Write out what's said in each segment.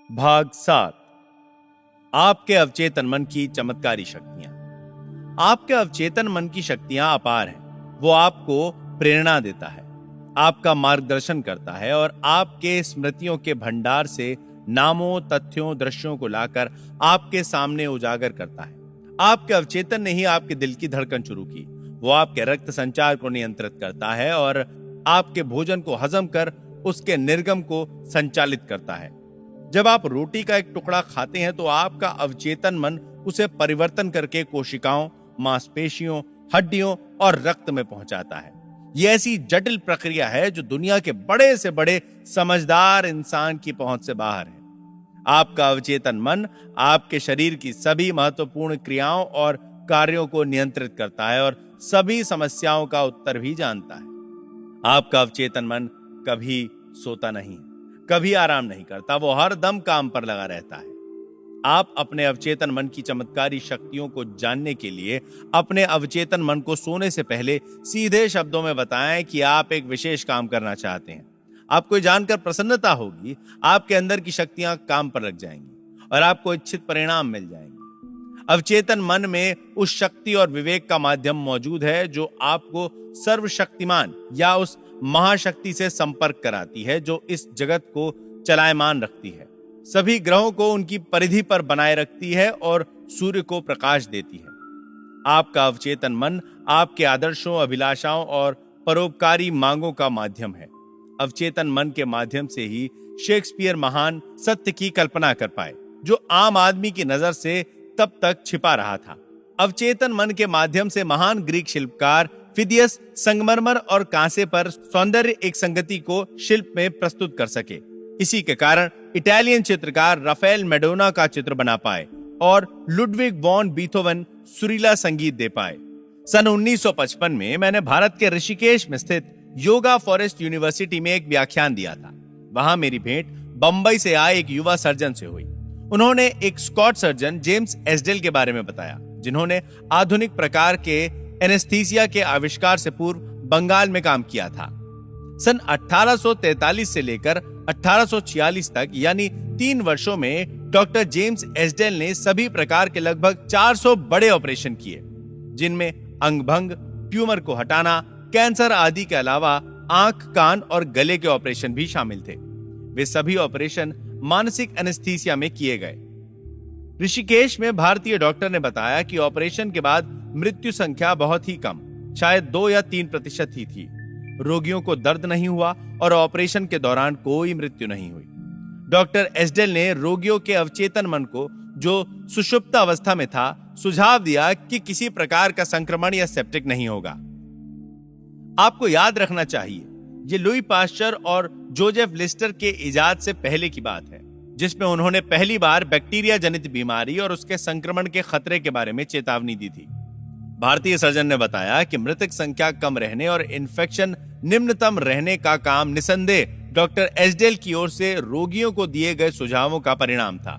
भाग 7। आपके अवचेतन मन की चमत्कारी शक्तियां। आपके अवचेतन मन की शक्तियां अपार हैं। वो आपको प्रेरणा देता है, आपका मार्गदर्शन करता है और आपके स्मृतियों के भंडार से नामों, तथ्यों, दृश्यों को लाकर आपके सामने उजागर करता है। आपके अवचेतन ने ही आपके दिल की धड़कन शुरू की। वो आपके रक्त संचार को नियंत्रित करता है और आपके भोजन को हजम कर उसके निर्गम को संचालित करता है। जब आप रोटी का एक टुकड़ा खाते हैं तो आपका अवचेतन मन उसे परिवर्तन करके कोशिकाओं, मांसपेशियों, हड्डियों और रक्त में पहुंचाता है। यह ऐसी जटिल प्रक्रिया है जो दुनिया के बड़े से बड़े समझदार इंसान की पहुंच से बाहर है। आपका अवचेतन मन आपके शरीर की सभी महत्वपूर्ण क्रियाओं और कार्यों को नियंत्रित करता है और सभी समस्याओं का उत्तर भी जानता है। आपका अवचेतन मन कभी सोता नहीं, कभी आराम नहीं करता। वो हर दम काम पर लगा रहता है। आप अपने अवचेतन मन की चमत्कारी शक्तियों को जानने के लिए अपने अवचेतन मन को सोने से पहले सीधे शब्दों में बताएं कि आप एक विशेष काम करना चाहते हैं। आपको जानकर प्रसन्नता होगी, आपके अंदर की शक्तियां काम पर लग जाएंगी और आपको इच्छित परिणाम मिल जाएंगे। अवचेतन मन में उस शक्ति और विवेक का माध्यम मौजूद है जो आपको सर्वशक्तिमान या उस महाशक्ति से संपर्क कराती है जो इस जगत को चलायमान रखती है, सभी ग्रहों को उनकी परिधि पर बनाए रखती है और सूर्य को प्रकाश देती है। आपका अवचेतन मन आपके आदर्शों, अभिलाषाओं और परोपकारी मांगों का माध्यम है। अवचेतन मन के माध्यम से ही शेक्सपियर महान सत्य की कल्पना कर पाए जो आम आदमी की नजर से तब तक छिपा रहा था। अवचेतन मन के माध्यम से महान ग्रीक शिल्पकार फिदियस संगमरमर और कांसे पर सौंदर्य एक संगति को शिल्प में प्रस्तुत कर सके। इसी के कारण इटालियन चित्रकार राफेल मैडोना का चित्र बना पाए और लुडविग वॉन बीथोवन सुरीला संगीत दे पाए। सन 1955 में मैंने भारत के ऋषिकेश में स्थित योगा फॉरेस्ट यूनिवर्सिटी में एक व्याख्यान दिया था। वहां मेरी भेंट बंबई से आए एक युवा सर्जन से हुई। उन्होंने एक स्कॉट सर्जन जेम्स एस्डेल के बारे में बताया, जिन्होंने आधुनिक प्रकार के एनेस्थीसिया के आविष्कार से पूर्व बंगाल में काम किया था। सन 1843 से लेकर 1846 तक यानी 3 वर्षों में डॉक्टर जेम्स एस्डेल ने सभी प्रकार के लगभग 400 बड़े ऑपरेशन किए, जिनमें अंगभंग, ट्यूमर को हटाना, कैंसर आदि के अलावा आंख, कान और गले के ऑपरेशन भी शामिल थे। वे सभी ऑपरेशन मानसिक एनेस्थीसिया में किए गए। ऋषिकेश में भारतीय डॉक्टर ने बताया कि ऑपरेशन के बाद मृत्यु संख्या बहुत ही कम, शायद 2 या 3% ही थी। रोगियों को दर्द नहीं हुआ और ऑपरेशन के दौरान कोई मृत्यु नहीं हुई। डॉक्टर एस्डेल ने रोगियों के अवचेतन मन को, जो सुषुप्त अवस्था में था, सुझाव दिया कि किसी प्रकार का संक्रमण या सेप्टिक नहीं होगा। आपको याद रखना चाहिए, ये लुई पाश्चर और जोसेफ लिस्टर के इजाद से पहले की बात है, जिसमें उन्होंने पहली बार बैक्टीरिया जनित बीमारी और उसके संक्रमण के खतरे के बारे में चेतावनी दी थी। भारतीय सर्जन ने बताया कि मृतक संख्या कम रहने और इन्फेक्शन निम्नतम रहने का काम निसंदेह डॉक्टर एस्डेल की ओर से रोगियों को दिए गए सुझावों का परिणाम था।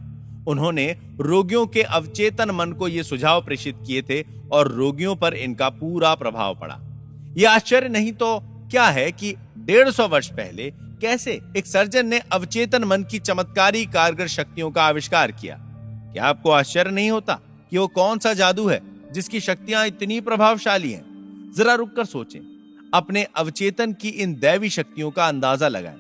उन्होंने रोगियों के अवचेतन मन को ये सुझाव प्रेषित किए थे और रोगियों पर इनका पूरा प्रभाव पड़ा। यह आश्चर्य नहीं तो क्या है कि 150 वर्ष पहले कैसे एक सर्जन ने अवचेतन मन की चमत्कारी कारगर शक्तियों का आविष्कार किया। क्या आपको आश्चर्य नहीं होता कि वो कौन सा जादू है जिसकी शक्तियां इतनी प्रभावशाली हैं? जरा रुककर सोचें, अपने अवचेतन की इन दैवी शक्तियों का अंदाजा लगाएं।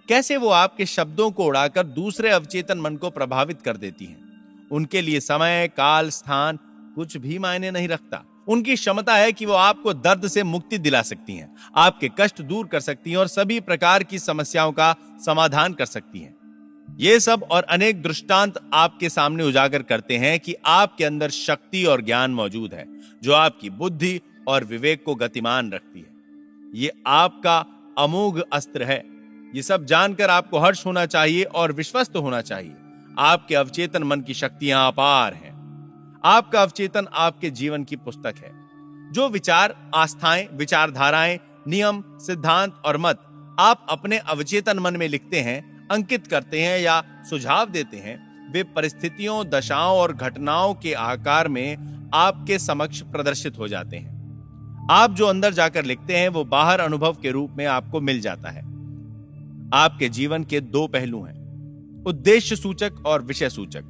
कैसे वो आपके शब्दों को उड़ाकर दूसरे अवचेतन मन को प्रभावित कर देती हैं। उनके लिए समय, काल, स्थान कुछ भी मायने नहीं रखता। उनकी क्षमता है कि वो आपको दर्द से मुक्ति दिला सकती हैं, आपके कष्ट दूर कर सकती हैं और सभी प्रकार की समस्याओं का समाधान कर सकती हैं। ये सब और अनेक दृष्टांत आपके सामने उजागर करते हैं कि आपके अंदर शक्ति और ज्ञान मौजूद है जो आपकी बुद्धि और विवेक को गतिमान रखती है। ये आपका अमोघ अस्त्र है। ये सब जानकर आपको हर्ष होना चाहिए और विश्वस्त होना चाहिए। आपके अवचेतन मन की शक्तियां अपार हैं। आपका अवचेतन आपके जीवन की पुस्तक है। जो विचार, आस्थाएं, विचारधाराएं, नियम, सिद्धांत और मत आप अपने अवचेतन मन में लिखते हैं, अंकित करते हैं या सुझाव देते हैं, वे परिस्थितियों, दशाओं और घटनाओं के आकार में आपके समक्ष प्रदर्शित हो जाते हैं। आप जो अंदर जाकर लिखते हैं वो बाहर अनुभव के रूप में आपको मिल जाता है। आपके जीवन के 2 पहलू हैं। उद्देश्य सूचक और विषय सूचक,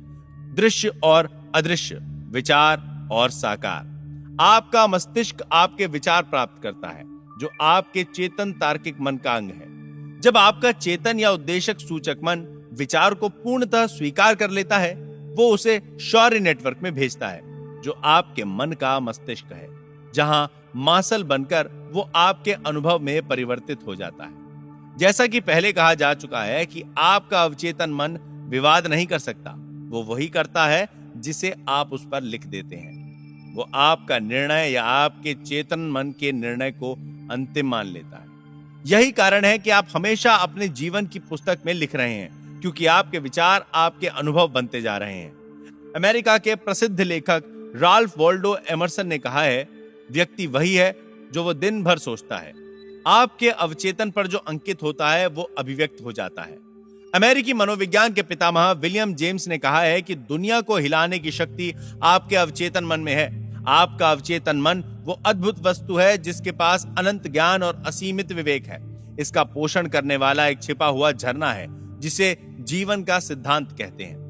दृश्य और अदृश्य, विचार और साकार। आपका मस्तिष्क आपके विचार प्राप्त करता है, जो आपके चेतन तार्किक मन का अंग है। जब आपका चेतन या उद्देशक सूचक मन विचार को पूर्णतः स्वीकार कर लेता है, वो उसे शौर्य नेटवर्क में भेजता है, जो आपके मन का मस्तिष्क है, जहां मासल बनकर वो आपके अनुभव में परिवर्तित हो जाता है। जैसा कि पहले कहा जा चुका है कि आपका अवचेतन मन विवाद नहीं कर सकता, वो वही करता है जिसे आप उस पर लिख देते हैं। वो आपका निर्णय या आपके चेतन मन के निर्णय को अंतिम मान लेता है। यही कारण है कि आप हमेशा अपने जीवन की पुस्तक में लिख रहे हैं, क्योंकि आपके विचार आपके अनुभव बनते जा रहे हैं। अमेरिका के प्रसिद्ध लेखक राल्फ वॉल्डो एमर्सन ने कहा है, व्यक्ति वही है जो वो दिन भर सोचता है। आपके अवचेतन पर जो अंकित होता है वो अभिव्यक्त हो जाता है। अमेरिकी मनोविज्ञान के पितामह विलियम जेम्स ने कहा है कि दुनिया को हिलाने की शक्ति आपके अवचेतन मन में है। आपका अवचेतन मन वो अद्भुत वस्तु है जिसके पास अनंत ज्ञान और असीमित विवेक है। इसका पोषण करने वाला एक छिपा हुआ झरना है जिसे जीवन का सिद्धांत कहते हैं।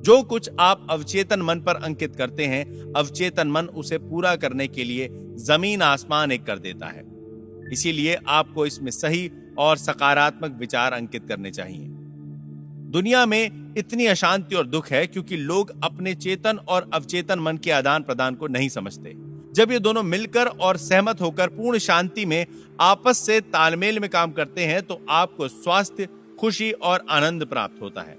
जो कुछ आप अवचेतन मन पर अंकित करते हैं, अवचेतन मन उसे पूरा करने के लिए जमीन आसमान एक कर देता है। इसीलिए आपको इसमें सही और सकारात्मक विचार अंकित करने चाहिए। दुनिया में इतनी अशांति और दुख है क्योंकि लोग अपने चेतन और अवचेतन मन के आदान प्रदान को नहीं समझते। जब ये दोनों मिलकर और सहमत होकर पूर्ण शांति में आपस से तालमेल में काम करते हैं तो आपको स्वास्थ्य, खुशी और आनंद प्राप्त होता है।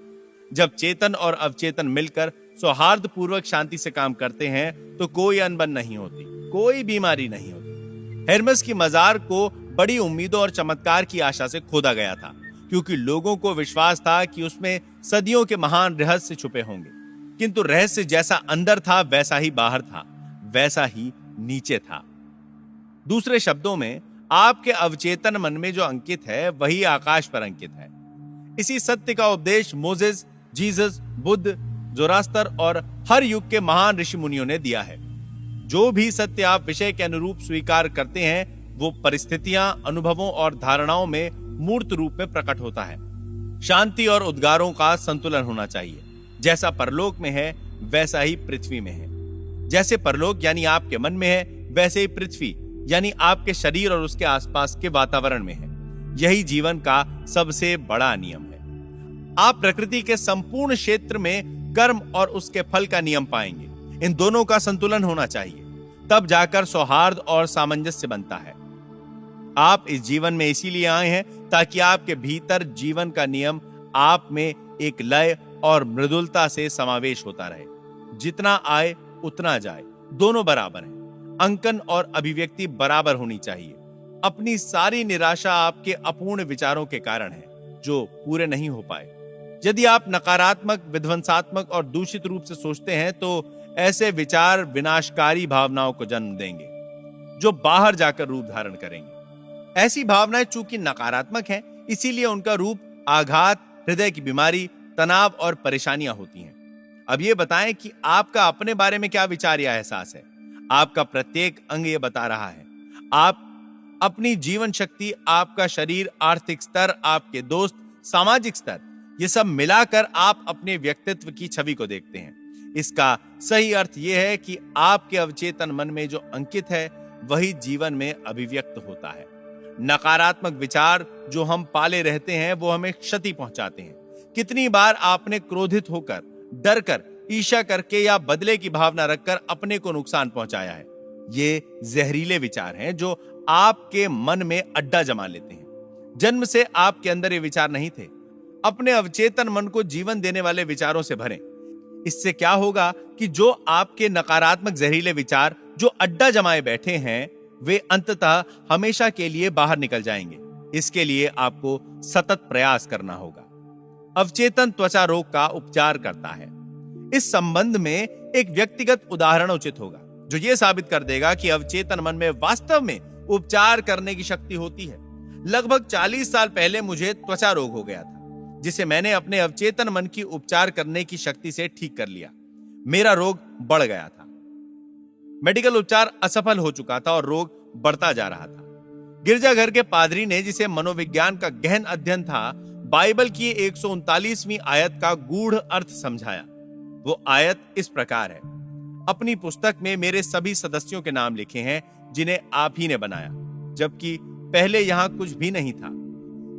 जब चेतन और अवचेतन मिलकर सौहार्द पूर्वक शांति से काम करते हैं तो कोई अनबन नहीं होती, कोई बीमारी नहीं होती। हेर्मेस की मजार को बड़ी उम्मीदों और चमत्कार की आशा से खोदा गया था, क्योंकि लोगों को विश्वास था कि उसमें सदियों के महान रहस्य छुपे होंगे। किंतु रहस्य जैसा अंदर था वैसा ही बाहर था, वैसा ही नीचे था। दूसरे शब्दों में, आपके अवचेतन मन में जो अंकित है वही आकाश पर अंकित है। इसी सत्य का उपदेश मोसेस, जीसस, बुद्ध, जोरास्तर और हर युग के महान ऋषि मुनियों ने दिया है। जो भी सत्य आप विषय के अनुरूप स्वीकार करते हैं वो परिस्थितियां, अनुभवों और धारणाओं में मूर्त रूप में प्रकट होता है। शांति और उद्गारों का संतुलन होना चाहिए। जैसा परलोक में है वैसा ही पृथ्वी में है। जैसे परलोक यानी आपके मन में है, वैसे ही पृथ्वी यानी आपके शरीर और उसके आसपास के वातावरण में है। यही जीवन का सबसे बड़ा नियम है। आप प्रकृति के संपूर्ण क्षेत्र में कर्म और उसके फल का नियम पाएंगे। इन दोनों का संतुलन होना चाहिए, तब जाकर सौहार्द और सामंजस्य बनता है। आप इस जीवन में इसीलिए आए हैं ताकि आपके भीतर जीवन का नियम आप में एक लय और मृदुलता से समावेश होता रहे। जितना आए उतना जाए, दोनों बराबर हैं। अंकन और अभिव्यक्ति बराबर होनी चाहिए। अपनी सारी निराशा आपके अपूर्ण विचारों के कारण है जो पूरे नहीं हो पाए। यदि आप नकारात्मक, विध्वंसात्मक और दूषित रूप से सोचते हैं तो ऐसे विचार विनाशकारी भावनाओं को जन्म देंगे जो बाहर जाकर रूप धारण करेंगे। ऐसी भावनाएं चूंकि नकारात्मक हैं, इसीलिए उनका रूप आघात, हृदय की बीमारी, तनाव और परेशानियां होती हैं। अब ये बताएं कि आपका अपने बारे में क्या विचार या एहसास है। आपका प्रत्येक अंग ये बता रहा है। आप अपनी जीवन शक्ति, आपका शरीर, आर्थिक स्तर, आपके दोस्त, सामाजिक स्तर, ये सब मिलाकर आप अपने व्यक्तित्व की छवि को देखते हैं। इसका सही अर्थ यह है कि आपके अवचेतन मन में जो अंकित है वही जीवन में अभिव्यक्त होता है। नकारात्मक विचार जो हम पाले रहते हैं वो हमें क्षति पहुंचाते हैं। कितनी बार आपने क्रोधित होकर, डरकर, ईर्ष्या करके या बदले की भावना रखकर अपने को नुकसान पहुंचाया है। ये जहरीले विचार हैं जो आपके मन में अड्डा जमा लेते हैं। जन्म से आपके अंदर ये विचार नहीं थे। अपने अवचेतन मन को जीवन देने वाले विचारों से भरें। इससे क्या होगा कि जो आपके नकारात्मक जहरीले विचार जो अड्डा जमाए बैठे हैं वे अंततः हमेशा के लिए बाहर निकल जाएंगे। इसके लिए आपको सतत प्रयास करना होगा। अवचेतन त्वचा रोग का उपचार करता है। इस संबंध में एक व्यक्तिगत उदाहरण उचित होगा जो यह साबित कर देगा कि अवचेतन मन में वास्तव में उपचार करने की शक्ति होती है। लगभग 40 साल पहले मुझे त्वचा रोग हो गया था, जिसे मैंने अपने अवचेतन मन की उपचार करने की शक्ति से ठीक कर लिया। मेरा रोग बढ़ गया था। मेडिकल उपचार असफल हो चुका था और रोग बढ़ता जा रहा था। गिरजाघर के पादरी ने, जिसे मनोविज्ञान का गहन अध्ययन था, बाइबल की 139वीं आयत का गूढ़ अर्थ समझाया। वो आयत इस प्रकार है, अपनी पुस्तक में मेरे सभी सदस्यों के नाम लिखे हैं जिन्हें आप ही ने बनाया, जबकि पहले यहां कुछ भी नहीं था।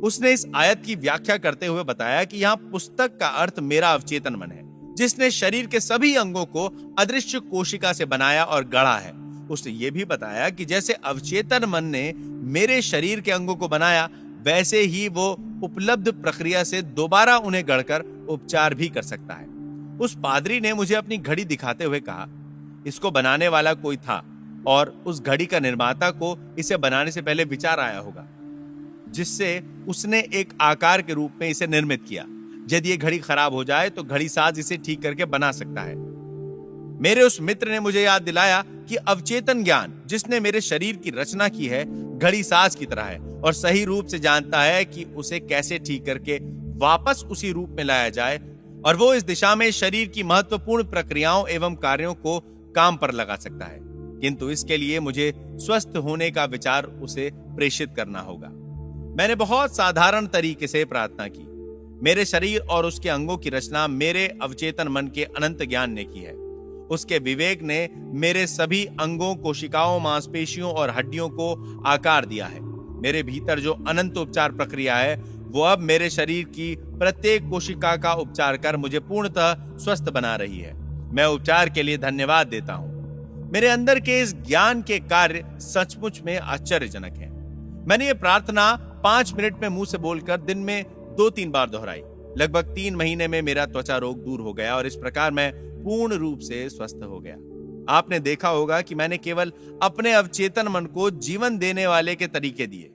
उसने इस आयत की व्याख्या करते हुए बताया कि यहां पुस्तक का अर्थ मेरा अवचेतन मन है, जिसने शरीर के सभी अंगों को अदृश्य कोशिका से बनाया और गढ़ा है। उसने ये भी बताया कि जैसे अवचेतन मन ने मेरे शरीर के अंगों को बनाया, वैसे ही वो उपलब्ध प्रक्रिया से दोबारा उन्हें गढ़कर उपचार भी कर सकता है। उस पादरी ने मुझे अपनी घड़ी दिखाते हुए कहा, इसको बनाने वाला कोई था और उस घड़ी का निर्माता को इसे बनाने से पहले विचार आया होगा, जिससे उसने एक आकार के रूप में इसे निर्मित किया। यदि ये घड़ी खराब हो जाए तो घड़ी साज इसे ठीक करके बना सकता है। मेरे उस मित्र ने मुझे याद दिलाया कि अवचेतन ज्ञान जिसने मेरे शरीर की रचना की है, घड़ी साज की तरह है और सही रूप से जानता है कि उसे कैसे ठीक करके वापस उसी रूप में लाया जाए, और वो इस दिशा में शरीर की महत्वपूर्ण प्रक्रियाओं एवं कार्यों को काम पर लगा सकता है। किंतु इसके लिए मुझे स्वस्थ होने का विचार उसे प्रेषित करना होगा। मैंने बहुत साधारण तरीके से प्रार्थना की। मेरे शरीर और उसके अंगों की रचना मेरे अवचेतन मन के अनंत ज्ञान ने की है। उसके विवेक ने मेरे सभी अंगों, कोशिकाओं, मांसपेशियों और हड्डियों को आकार दिया है। मेरे भीतर जो अनंत उपचार प्रक्रिया है, वो अब मेरे शरीर की प्रत्येक कोशिका का उपचार कर मुझे पूर्णतः स्वस्थ बना रही है। मैं उपचार के लिए धन्यवाद देता हूँ। मेरे अंदर के इस ज्ञान के कार्य सचमुच में आश्चर्यजनक हैं। मैंने ये प्रार्थना 5 मिनट में मुंह से बोलकर दिन में 2-3 बार दोहराई। लगभग 3 महीने में मेरा त्वचा रोग दूर हो गया और इस प्रकार मैं पूर्ण रूप से स्वस्थ हो गया। आपने देखा होगा कि मैंने केवल अपने अवचेतन मन को जीवन देने वाले के तरीके दिए,